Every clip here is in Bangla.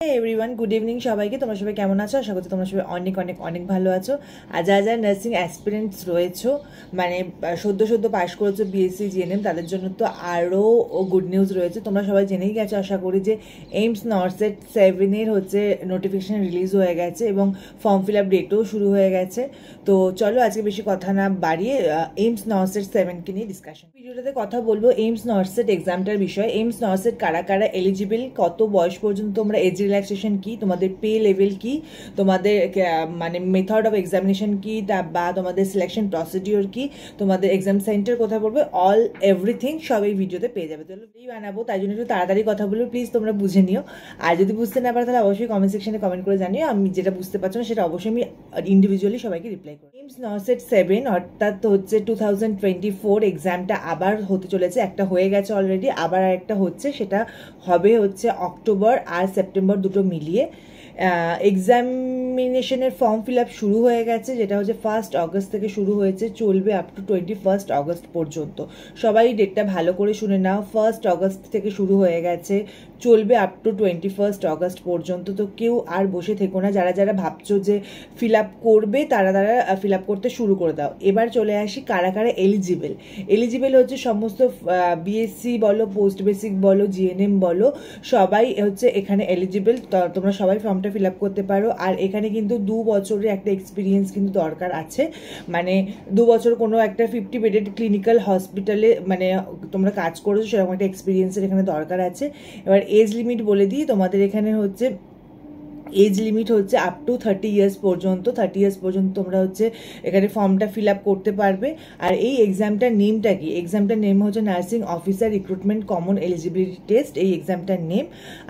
এভরিওয়ান, গুড ইভিনিং সবাইকে। তোমরা সবাই কেমন আছো? আশা করছি তোমরা সবাই অনেক অনেক অনেক ভালো আছো। আর যারা যারা নার্সিং অ্যাসপিরেন্টস রয়েছো, মানে সদ্য পাশ করেছো বিএসসি জিএনএম, তাদের জন্য তো আরও গুড নিউজ রয়েছে। তোমরা সবাই জেনেই গেছো আশা করি যে এইমস নরসেট 7-এর হচ্ছে নোটিফিকেশান রিলিজ হয়ে গেছে এবং ফর্ম ফিল আপ ডেটও শুরু হয়ে গেছে। তো চলো আজকে বেশি কথা না বাড়িয়ে এইমস নরসেট 7কে নিয়ে ডিসকাশন। ভিডিওটাতে কথা বলবো এইমস নরসেট এক্সামটার বিষয়ে। এইমস নরসেট কারা কারা এলিজিবল, কত বয়স পর্যন্ত তোমরা এজ রিল্যাক্সেশন কি, তোমাদের পে লেভেল কি, তোমাদের মানে মেথড অফ এক্সামিনেশন কি, বা তোমাদের সিলেকশন প্রসিডিওর কি, তোমাদের এক্সাম সেন্টার কোথায় পড়বে, অল এভরিথিং সব এই ভিডিওতে পেয়ে যাবে। চলো এই বানাবো, তাই জন্য একটু তাড়াতাড়ি কথা বলবো, প্লিজ তোমরা বুঝে নিও। আর যদি বুঝতে না পারো তাহলে অবশ্যই কমেন্ট সেকশনে কমেন্ট করে জানিও। আমি যেটা বুঝতে পারছো না সেটা অবশ্যই আমি ইন্ডিভিজুয়ালি সবাইকে রিপ্লাই করি। এইমস নরসেট 7 অর্থাৎ হচ্ছে 2024 এক্সামটা আবার হতে চলেছে। একটা হয়ে গেছে অলরেডি, আবার একটা হচ্ছে, সেটা হবে হচ্ছে অক্টোবর আর সেপ্টেম্বর দুটো মিলিয়ে। এক্সামিনেশনের ফর্ম ফিল আপ শুরু হয়ে গেছে, যেটা হচ্ছে 1 অগস্ট থেকে শুরু হয়েছে, চলবে আপ টু 21 অগস্ট পর্যন্ত। সবাই ডেটটা ভালো করে শুনে নাও। 1 অগস্ট থেকে শুরু হয়ে গেছে, চলবে আপ টু 21 অগস্ট পর্যন্ত। তো কেউ আর বসে থেকো না, যারা যারা ভাবছো যে ফিল আপ করবে তারা ফিল আপ করতে শুরু করে দাও। এবার চলে আসি কারা কারা এলিজিবল হচ্ছে সমস্ত বিএসসি বলো, পোস্ট বেসিক বলো, জিএনএম বলো, সবাই হচ্ছে এখানে এলিজিবল। তোমরা সবাই ফর্মটা ফিল আপ করতে পারো। আর এখানে কিন্তু 2 বছরের একটা এক্সপিরিয়েন্স কিন্তু দরকার আছে, মানে 2 বছর কোনো একটা 50 বেডেড ক্লিনিক্যাল হসপিটালে মানে তোমরা কাজ করেছো, সেরকম একটা এক্সপিরিয়েন্সের এখানে দরকার আছে। এবার এজ লিমিট বলে দিই, তোমাদের এখানে হচ্ছে এজ লিমিট হচ্ছে আপ টু 30 ইয়ার্স পর্যন্ত। 30 ইয়ার্স পর্যন্ত তোমরা হচ্ছে এখানে ফর্মটা ফিল আপ করতে পারবে। আর এই এক্সামটার নেমটা কি? এক্সামটার নেম হচ্ছে nursing officer recruitment common eligibility test, এই এক্সামটার নেম।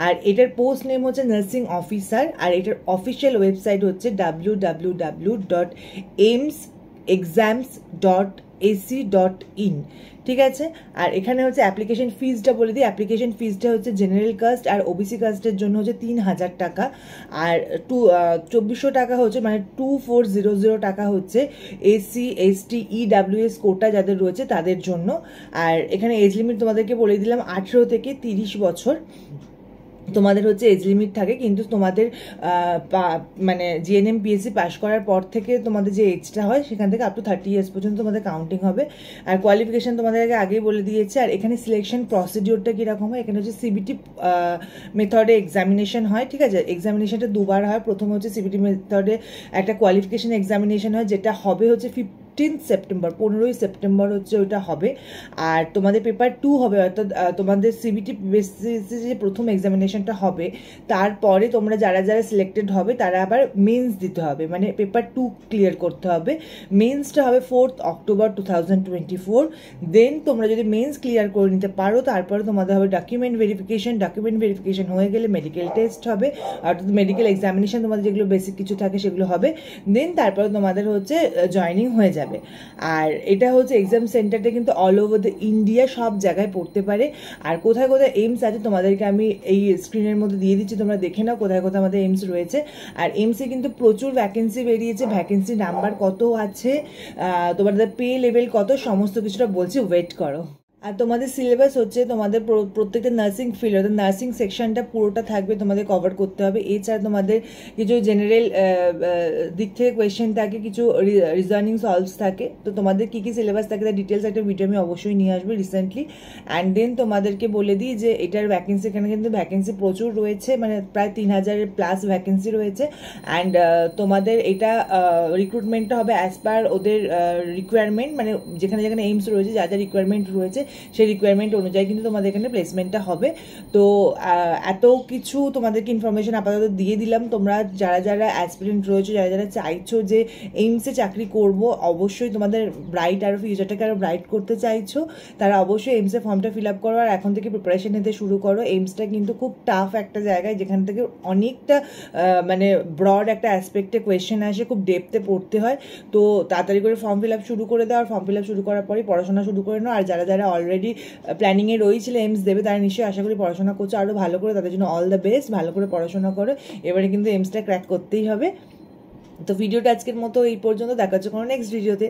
আর এটার পোস্ট নেম হচ্ছে নার্সিং অফিসার। আর এটার অফিসিয়াল ওয়েবসাইট হচ্ছে www.aimsexams.ac.in। ঠিক আছে। আর এখানে হচ্ছে অ্যাপ্লিকেশন ফিজটা বলে দিই। অ্যাপ্লিকেশন ফিজটা হচ্ছে জেনারেল কাস্ট আর ওবিসি কাস্টের জন্য হচ্ছে 3000 টাকা, আর 2400 টাকা হচ্ছে, মানে 2400 টাকা হচ্ছে এসসি এসটি ইডাব্লিউএস কোটা যাদের রয়েছে তাদের জন্য। আর এখানে এজ লিমিট তোমাদেরকে বলে দিলাম 18 থেকে 30 বছর তোমাদের হচ্ছে এজ লিমিট থাকে। কিন্তু তোমাদের মানে জিএনএম পিএসসি পাস করার পর থেকে তোমাদের যে এজটা হয় সেখান থেকে আপ টু 30 ইয়ার্স পর্যন্ত তোমাদের কাউন্টিং হবে। আর কোয়ালিফিকেশান তোমাদেরকে আগেই বলে দিয়েছে। আর এখানে সিলেকশন প্রসিডিওরটা কীরকম হয়, এখানে হচ্ছে সিবিটি মেথডে এক্সামিনেশন হয়। ঠিক আছে, এক্সামিনেশনটা দুবার হয়। প্রথম হচ্ছে সিবিটি মেথডে একটা কোয়ালিফিকেশান এক্সামিনেশন হয়, যেটা হবে হচ্ছে 15 সেপ্টেম্বর, 15ই সেপ্টেম্বর হচ্ছে ওইটা হবে। আর তোমাদের পেপার 2 হবে, অর্থাৎ তোমাদের সিবিটি বেসিসে যে প্রথম এক্সামিনেশনটা হবে, তারপরে তোমরা যারা যারা সিলেক্টেড হবে তারা আবার মেন্স দিতে হবে, মানে পেপার 2 ক্লিয়ার করতে হবে। মেন্সটা হবে 4 অক্টোবর 2024। দেন তোমরা যদি মেন্স ক্লিয়ার করে নিতে পারো, তারপরে তোমাদের হবে ডকুমেন্ট ভেরিফিকেশন হয়ে গেলে মেডিকেল টেস্ট হবে, অর্থাৎ মেডিকেল এক্সামিনেশন তোমাদের যেগুলো বেসিক কিছু থাকে সেগুলো হবে। দেন তারপরে তোমাদের হচ্ছে জয়নিং হয়ে যাবে। আর এটা হচ্ছে এক্সাম সেন্টারটা কিন্তু অল ওভার দ্য ইন্ডিয়া, সব জায়গায় পড়তে পারে। আর কোথায় কোথায় এইমস আছে তোমাদেরকে আমি এই স্ক্রিনের মধ্যে দিয়ে দিচ্ছি, তোমরা দেখে নাও কোথায় কোথায় আমাদের এইমস রয়েছে। আর এইমসে কিন্তু প্রচুর ভ্যাকেন্সি বেরিয়েছে, ভ্যাকেন্সি নাম্বার কত আছে, তোমাদের পে লেভেল কত, সমস্ত কিছুটা বলছি, ওয়েট করো। আর তোমাদের সিলেবাস হচ্ছে তোমাদের প্রত্যেকটা নার্সিং ফিল্ড, অর্থাৎ নার্সিং সেকশনটা পুরোটা থাকবে, তোমাদের কভার করতে হবে। এছাড়া তোমাদের কিছু জেনারেল দিক থেকে কোয়েশ্চেন থাকে, কিছু রিজনিং সলভস থাকে। তো তোমাদের কী কী সিলেবাস থাকে তার ডিটেলস একটা ভিডিও আমি অবশ্যই নিয়ে আসবো রিসেন্টলি। অ্যান্ড দেন তোমাদেরকে বলে দিই যে এটার ভ্যাকেন্সি, এখানে কিন্তু ভ্যাকেন্সি প্রচুর রয়েছে, মানে প্রায় 3000-এর প্লাস ভ্যাকেন্সি রয়েছে। অ্যান্ড তোমাদের এটা রিক্রুটমেন্টটা হবে অ্যাজ পার ওদের রিকোয়ারমেন্ট, মানে যেখানে যেখানে এইমস রয়েছে, যা যা রিকোয়ারমেন্ট রয়েছে সেই রিকোয়ারমেন্ট অনুযায়ী কিন্তু তোমাদের এখানে প্লেসমেন্টটা হবে। তো এত কিছু তোমাদেরকে ইনফরমেশন আপাতত দিয়ে দিলাম। তোমরা যারা যারা অ্যাসপিরেন্ট রয়েছে, যারা যারা চাইছো যে এইমসে চাকরি করব, অবশ্যই তোমাদের ব্রাইট আরও ফিউচারটাকে আরও ব্রাইট করতে চাইছো, তারা অবশ্যই এইমসে ফর্মটা ফিল আপ করো। আর এখন থেকে প্রিপারেশন নিতে শুরু করো। এইমসটা কিন্তু খুব টাফ একটা জায়গায়, যেখান থেকে অনেকটা মানে ব্রড একটা অ্যাসপেক্টে কোয়েশ্চেন আসে, খুব ডেপথে পড়তে হয়। তো তাড়াতাড়ি করে ফর্ম ফিল আপ শুরু করে দাও। আর ফর্ম ফিল আপ শুরু করার পরেই পড়াশোনা শুরু করে নাও। আর যারা যারা অলরেডি প্ল্যানিংয়ে রয়েছিল এইমস দেবে, তারা নিশ্চয়ই আশা করি পড়াশোনা করছো আরও ভালো করে, তাদের জন্য অল দ্য বেস্ট। ভালো করে পড়াশোনা করো, এবারে কিন্তু এইমসটা ক্র্যাক করতেই হবে। তো ভিডিওটা আজকের মতো এই পর্যন্ত, দেখা হচ্ছে কোনো নেক্সট ভিডিওতে।